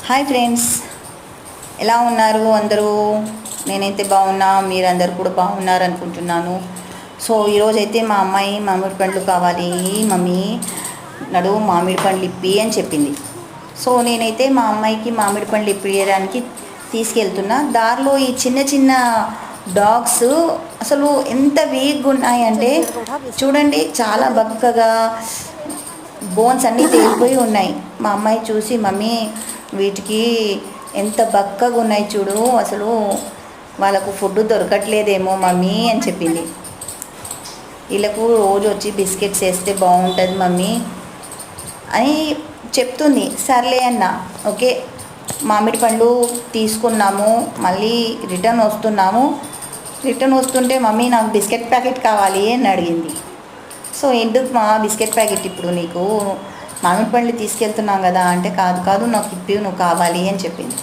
Hi friends, ఎలా ఉన్నారు అందరూ? నేనైతే బాగున్నా, మీరందరూ కూడా బాగున్నారు అనుకుంటున్నాను. సో ఈరోజైతే మా అమ్మాయి మామిడి పండ్లు కావాలి మమ్మీ, నడువు మామిడి పండ్లు ఇప్పి అని చెప్పింది. సో నేనైతే మా అమ్మాయికి మామిడి పండ్లు ఇప్పించడానికి తీసుకెళ్తున్నా. దారిలో ఈ చిన్న చిన్న డాగ్స్ అసలు ఎంత వీక్గా ఉన్నాయంటే చూడండి, చాలా బక్కగా బోన్స్ అన్నీ తేలిపోయి ఉన్నాయి. మా అమ్మాయి చూసి, మమ్మీ వీటికి ఎంత బక్కగా ఉన్నాయి చూడు, అసలు వాళ్ళకు ఫుడ్ దొరకట్లేదేమో మమ్మీ అని చెప్పింది. వీళ్ళకు రోజు వచ్చి బిస్కెట్స్ వేస్తే బాగుంటుంది మమ్మీ అని చెప్తుంది. సర్లే అన్న, ఓకే మామిడి పండ్లు తీసుకున్నాము, మళ్ళీ రిటర్న్ వస్తుంటే మమ్మీ నాకు బిస్కెట్ ప్యాకెట్ కావాలి అని అడిగింది. సో ఎందుకు మా బిస్కెట్ ప్యాకెట్ ఇప్పుడు, నీకు మామిడి పండ్లు తీసుకెళ్తున్నాం కదా అంటే, కాదు నాకు ఇప్పి, నువ్వు కావాలి అని చెప్పింది.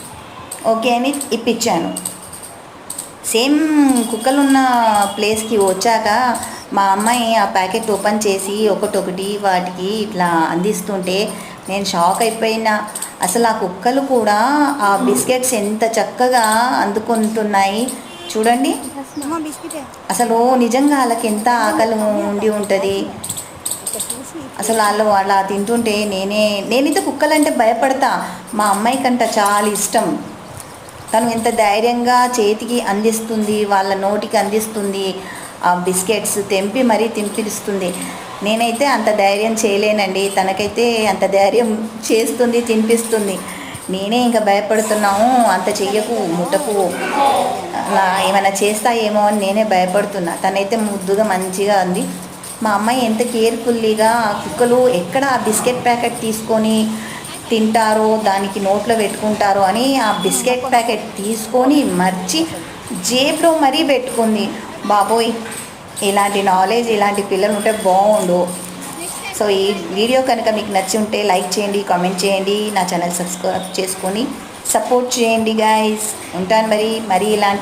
ఓకే అని ఇప్పించాను. సేమ్ కుక్కలు ఉన్న ప్లేస్కి వచ్చాక మా అమ్మాయి ఆ ప్యాకెట్ ఓపెన్ చేసి ఒకటొకటి వాటికి ఇట్లా అందిస్తుంటే నేను షాక్ అయిపోయినా. అసలు ఆ కుక్కలు కూడా ఆ బిస్కెట్స్ ఎంత చక్కగా అందుకుంటున్నాయి చూడండి. అసలు నిజంగా వాళ్ళకి ఎంత ఆకలి ఉండి ఉంటుంది. అసలు వాళ్ళు అలా తింటుంటే నేనైతే కుక్కలంటే భయపడతా. మా అమ్మాయికంట చాలా ఇష్టం. తను ఎంత ధైర్యంగా చేతికి అందిస్తుంది, వాళ్ళ నోటికి అందిస్తుంది, ఆ బిస్కెట్స్ తెంపి మరీ తినిపిస్తుంది. నేనైతే అంత ధైర్యం చేయలేనండి, తనకైతే అంత ధైర్యం చేస్తుంది, తినిపిస్తుంది. నేనే ఇంకా భయపడుతున్నాము, అంత చెయ్యకు, ముట్టకు, అలా ఏమైనా చేస్తాయేమో అని నేనే భయపడుతున్నా. తనైతే ముద్దుగా మంచిగా ఉంది. మా అమ్మాయి ఎంత కేర్ఫుల్లీగా కుక్కలు ఎక్కడ ఆ బిస్కెట్ ప్యాకెట్ తీసుకొని తింటారో, దానికి నోట్లో పెట్టుకుంటారో అని ఆ బిస్కెట్ ప్యాకెట్ తీసుకొని మర్చి జేబులో మరీ పెట్టుకుంది. బాబోయ్, ఇలాంటి నాలెడ్జ్, ఇలాంటి పిల్లలు ఉంటే బాగుండు. సో ఈ వీడియో కనుక మీకు నచ్చి ఉంటే లైక్ చేయండి, కామెంట్ చేయండి, నా ఛానల్ సబ్స్క్రైబ్ చేసుకొని సపోర్ట్ చేయండి గైస్. ఉంటాను మరి ఇలాంటి